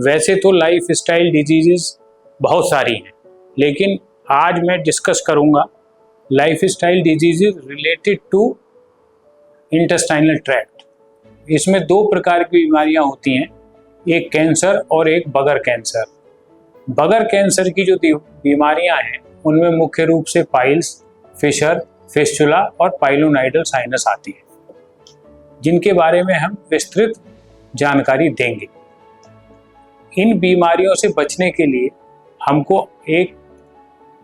वैसे तो life style diseases बहुत सारी हैं, लेकिन आज मैं डिस्कस करूंगा life style diseases related to intestinal tract. इसमें दो प्रकार की बीमारियां होती हैं, एक कैंसर और एक बगर कैंसर। बगर कैंसर की जो बीमारियां हैं उनमें मुख्य रूप से पाइल्स, फिशर, फिस्टुला और पाइलोनाइडल साइनस आती है, जिनके बारे में हम विस्तृत जानकारी देंगे। इन बीमारियों से बचने के लिए हमको एक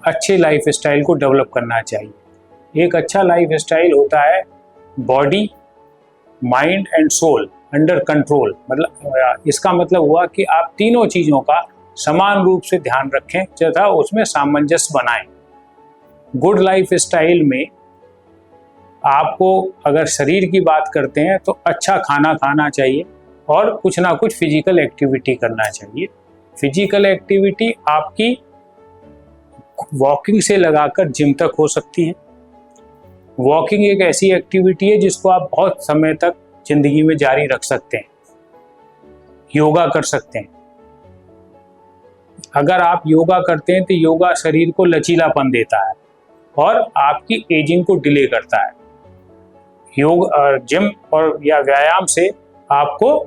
अच्छे लाइफ स्टाइल को डेवलप करना चाहिए। एक अच्छा लाइफ स्टाइल होता है body, mind and soul under control. मतलब इसका मतलब हुआ कि आप तीनों चीज़ों का समान रूप से ध्यान रखें तथा उसमें सामंजस्य बनाएं। गुड लाइफ स्टाइल में आपको अगर शरीर की बात करते हैं तो अच्छा खाना खाना चाहिए और कुछ ना कुछ फिजिकल एक्टिविटी करना चाहिए। फिजिकल एक्टिविटी आपकी वॉकिंग से लगाकर जिम तक हो सकती है। वॉकिंग एक ऐसी एक्टिविटी है जिसको आप बहुत समय तक जिंदगी में जारी रख सकते हैं। योगा कर सकते हैं। अगर आप योगा करते हैं तो योगा शरीर को लचीलापन देता है और आपकी एजिंग को डिले करता है। योग, जिम और या व्यायाम से आपको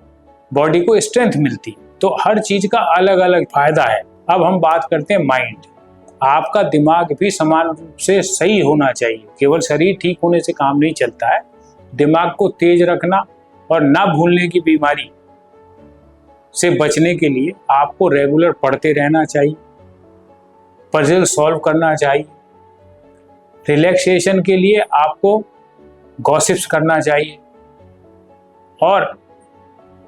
बॉडी को स्ट्रेंथ मिलती है। तो हर चीज का अलग अलग फायदा है। अब हम बात करते हैं माइंड। आपका दिमाग भी समान रूप से सही होना चाहिए। केवल शरीर ठीक होने से काम नहीं चलता है। दिमाग को तेज रखना और ना भूलने की बीमारी से बचने के लिए आपको रेगुलर पढ़ते रहना चाहिए, पजल सॉल्व करना चाहिए। रिलैक्सेशन के लिए आपको गॉसिप्स करना चाहिए। और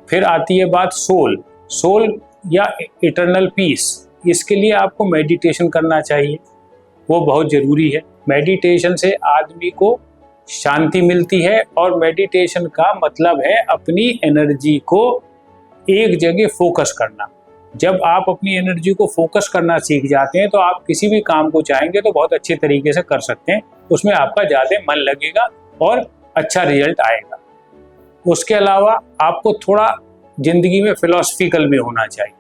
फिर आती है बात सोल या इटर्नल पीस। इसके लिए आपको मेडिटेशन करना चाहिए, वो बहुत ज़रूरी है। मेडिटेशन से आदमी को शांति मिलती है और मेडिटेशन का मतलब है अपनी एनर्जी को एक जगह फोकस करना। जब आप अपनी एनर्जी को फोकस करना सीख जाते हैं तो आप किसी भी काम को चाहेंगे तो बहुत अच्छे तरीके से कर सकते हैं। उसमें आपका ज़्यादा मन लगेगा और अच्छा रिजल्ट आएगा। उसके अलावा आपको थोड़ा जिंदगी में फिलॉसफिकल भी होना चाहिए।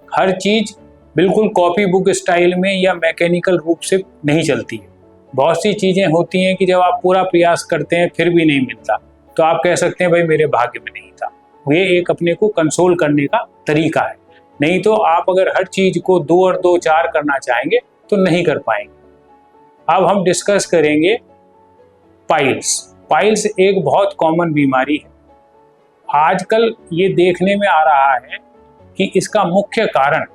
हर चीज़ बिल्कुल कॉपी बुक स्टाइल में या मैकेनिकल रूप से नहीं चलती है। बहुत सी चीज़ें होती हैं कि जब आप पूरा प्रयास करते हैं फिर भी नहीं मिलता तो आप कह सकते हैं भाई मेरे भाग्य में नहीं था। ये एक अपने को कंसोल करने का तरीका है। नहीं तो आप अगर हर चीज़ को 2 और 2 4 करना चाहेंगे तो नहीं कर पाएंगे। अब हम डिस्कस करेंगे पाइल्स। पाइल्स एक बहुत कॉमन बीमारी है। आजकल ये देखने में आ रहा है कि इसका मुख्य कारण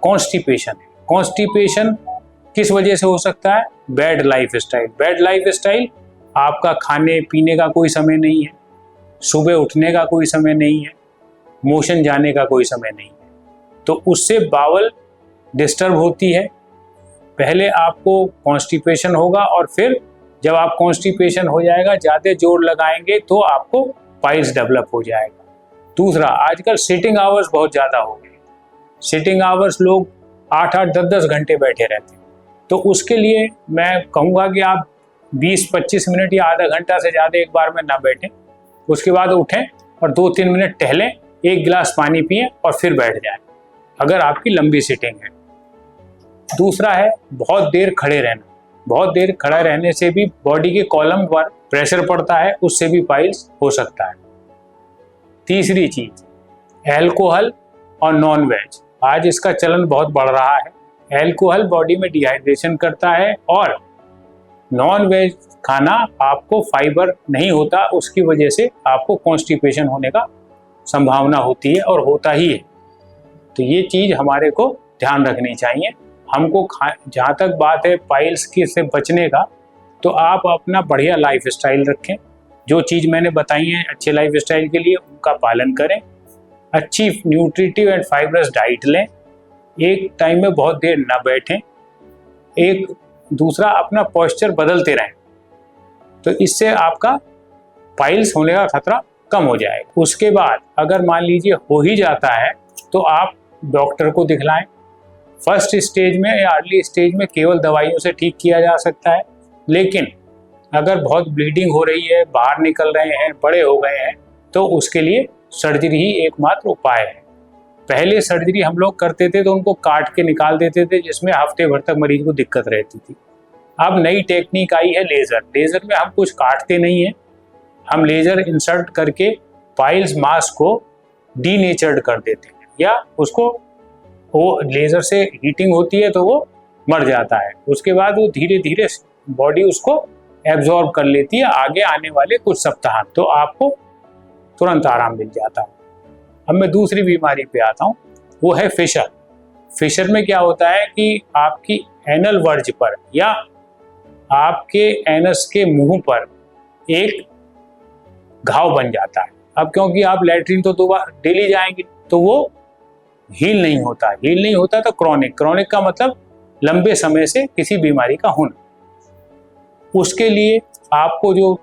कॉन्स्टिपेशन है। कॉन्स्टिपेशन किस वजह से हो सकता है? Bad life style. Bad life style, आपका खाने पीने का कोई समय नहीं है, सुबह उठने का कोई समय नहीं है, मोशन जाने का कोई समय नहीं है, तो उससे बावल डिस्टर्ब होती है। पहले आपको कॉन्स्टिपेशन होगा और फिर जब आप कॉन्स्टिपेशन हो जाएगा, ज़्यादा जोर लगाएंगे तो आपको पाइल्स डेवलप हो जाएगा। दूसरा, आजकल सिटिंग आवर्स बहुत ज़्यादा हो गए। सिटिंग आवर्स लोग 8-8 10-10 घंटे बैठे रहते हैं। तो उसके लिए मैं कहूँगा कि आप 20-25 मिनट या आधा घंटा से ज़्यादा एक बार में ना बैठें। उसके बाद उठें और 2-3 मिनट टहलें, 1 गिलास पानी पिएं और फिर बैठ जाएं, अगर आपकी लंबी सिटिंग है। दूसरा है बहुत देर खड़े रहना। बहुत देर खड़ा रहने से भी बॉडी के कॉलम पर प्रेशर पड़ता है, उससे भी पाइल्स हो सकता है। तीसरी चीज, अल्कोहल और नॉन वेज। आज इसका चलन बहुत बढ़ रहा है। अल्कोहल बॉडी में डिहाइड्रेशन करता है और नॉन वेज खाना आपको फाइबर नहीं होता, उसकी वजह से आपको कॉन्स्टिपेशन होने का संभावना होती है और होता ही है। तो ये चीज़ हमारे को ध्यान रखनी चाहिए। हमको जहाँ तक बात है पाइल्स की से बचने का, तो आप अपना बढ़िया लाइफ स्टाइल रखें। जो चीज़ मैंने बताई है अच्छे लाइफ स्टाइल के लिए उनका पालन करें। अच्छी न्यूट्रिटिव एंड फाइबरस डाइट लें। एक टाइम में बहुत देर न बैठें। एक दूसरा, अपना पोस्चर बदलते रहें, तो इससे आपका पाइल्स होने का खतरा कम हो जाएगा। उसके बाद अगर मान लीजिए हो ही जाता है तो आप डॉक्टर को दिखलाएं। फर्स्ट स्टेज में या अर्ली स्टेज में केवल दवाइयों से ठीक किया जा सकता है, लेकिन अगर बहुत ब्लीडिंग हो रही है, बाहर निकल रहे हैं, बड़े हो गए हैं, तो उसके लिए सर्जरी ही एकमात्र उपाय है। पहले सर्जरी हम लोग करते थे तो उनको काट के निकाल देते थे, जिसमें हफ्ते भर तक मरीज को दिक्कत रहती थी। अब नई टेक्निक आई है लेज़र। लेज़र में हम कुछ काटते नहीं हैं, हम लेज़र इंसर्ट करके पाइल्स मास को डीनेचर्ड कर देते हैं, या उसको वो लेज़र से हीटिंग होती है तो वो मर जाता है। उसके बाद वो धीरे धीरे बॉडी उसको एब्जॉर्ब कर लेती है। आगे आने वाले कुछ सप्ताह तो आपको तुरंत आराम मिल जाता है। अब मैं दूसरी बीमारी पे आता हूँ, वो है फिशर। फिशर में क्या होता है कि आपकी एनल वर्ज पर या आपके एनस के मुंह पर एक घाव बन जाता है। अब क्योंकि आप लैट्रिन तो दोबारा डेली जाएंगे तो वो हील नहीं होता। हील नहीं होता तो क्रॉनिक का मतलब लंबे समय से किसी बीमारी का होना। उसके लिए आपको जो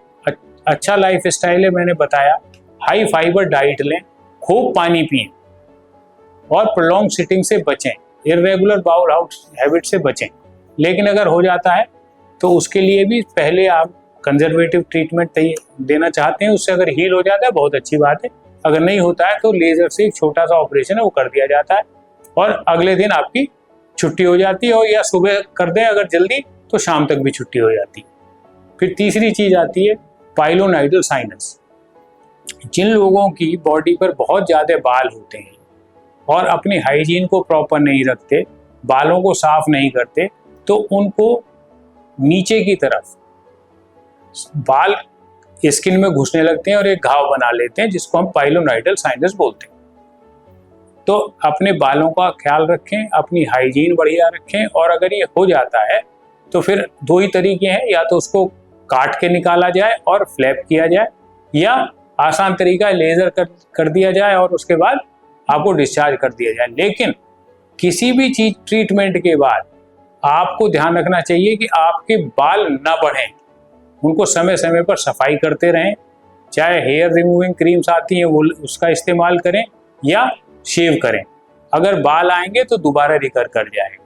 अच्छा लाइफ स्टाइल है मैंने बताया, हाई फाइबर डाइट लें, खूब पानी पिएं और प्रोलॉन्ग सिटिंग से बचें, इर्रेगुलर बाउल हैबिट से बचें। लेकिन अगर हो जाता है तो उसके लिए भी पहले आप कंजर्वेटिव ट्रीटमेंट देना चाहते हैं, उससे अगर हील हो जाता है बहुत अच्छी बात है। अगर नहीं होता है तो लेजर से एक छोटा सा ऑपरेशन है वो कर दिया जाता है और अगले दिन आपकी छुट्टी हो जाती है, और या सुबह कर दें अगर जल्दी तो शाम तक भी छुट्टी हो जाती है। फिर तीसरी चीज आती है पाइलोनाइडल साइनस। जिन लोगों की बॉडी पर बहुत ज़्यादा बाल होते हैं और अपनी हाइजीन को प्रॉपर नहीं रखते, बालों को साफ नहीं करते, तो उनको नीचे की तरफ बाल स्किन में घुसने लगते हैं और एक घाव बना लेते हैं, जिसको हम पाइलोनाइडल साइनस बोलते हैं। तो अपने बालों का ख्याल रखें, अपनी हाइजीन बढ़िया रखें, और अगर ये हो जाता है तो फिर दो ही तरीके हैं, या तो उसको काट के निकाला जाए और फ्लैप किया जाए, या आसान तरीका है लेजर कर दिया जाए और उसके बाद आपको डिस्चार्ज कर दिया जाए। लेकिन किसी भी चीज ट्रीटमेंट के बाद आपको ध्यान रखना चाहिए कि आपके बाल न बढ़ें, उनको समय समय पर सफाई करते रहें। चाहे हेयर रिमूविंग क्रीम्स आती हैं वो उसका इस्तेमाल करें या शेव करें। अगर बाल आएंगे तो दोबारा रिकर कर जाएगा।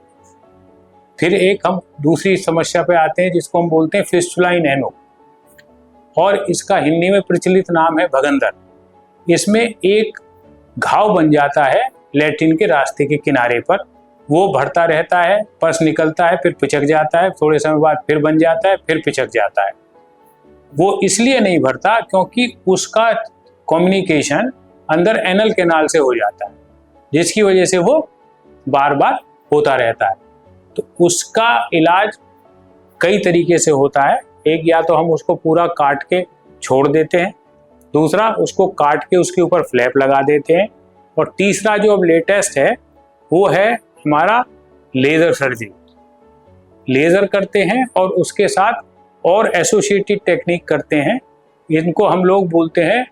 फिर एक हम दूसरी समस्या पे आते हैं जिसको हम बोलते हैं फिस्टुला इन एनो, और इसका हिंदी में प्रचलित नाम है भगंदर। इसमें एक घाव बन जाता है लैट्रिन के रास्ते के किनारे पर, वो बढ़ता रहता है, पस निकलता है, फिर पिचक जाता है, थोड़े समय बाद फिर बन जाता है, फिर पिचक जाता है। वो इसलिए नहीं भरता क्योंकि उसका कम्युनिकेशन अंदर एनल कैनाल से हो जाता है, जिसकी वजह से वो बार बार होता रहता है। तो उसका इलाज कई तरीके से होता है। एक, या तो हम उसको पूरा काट के छोड़ देते हैं, दूसरा उसको काट के उसके ऊपर फ्लैप लगा देते हैं, और तीसरा जो अब लेटेस्ट है वो है हमारा लेजर सर्जरी। लेजर करते हैं और उसके साथ और एसोसिएटेड टेक्निक करते हैं। इनको हम लोग बोलते हैं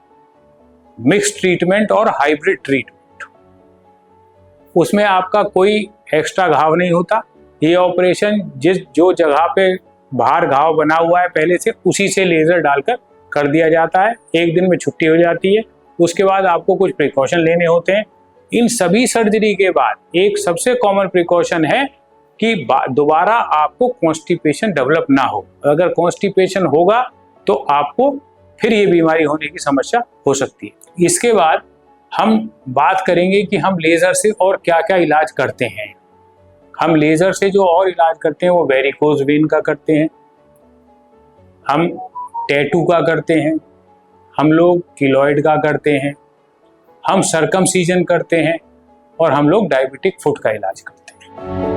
मिक्स ट्रीटमेंट और हाइब्रिड ट्रीटमेंट। उसमें आपका कोई एक्स्ट्रा घाव नहीं होता। ये ऑपरेशन जो जगह पे बाहर घाव बना हुआ है पहले से, उसी से लेजर डालकर कर दिया जाता है। एक दिन में छुट्टी हो जाती है। उसके बाद आपको कुछ प्रिकॉशन लेने होते हैं। इन सभी सर्जरी के बाद एक सबसे कॉमन प्रिकॉशन है कि दोबारा आपको कॉन्स्टिपेशन डेवलप ना हो। अगर कॉन्स्टिपेशन होगा तो आपको फिर ये बीमारी होने की समस्या हो सकती है। इसके बाद हम बात करेंगे कि हम लेजर से और क्या क्या इलाज करते हैं। हम लेजर से जो और इलाज करते हैं वो वेरिकोज वेन का करते हैं, हम टैटू का करते हैं, हम लोग कीलॉइड का करते हैं, हम सर्कमसीजन करते हैं, और हम लोग डायबिटिक फुट का इलाज करते हैं।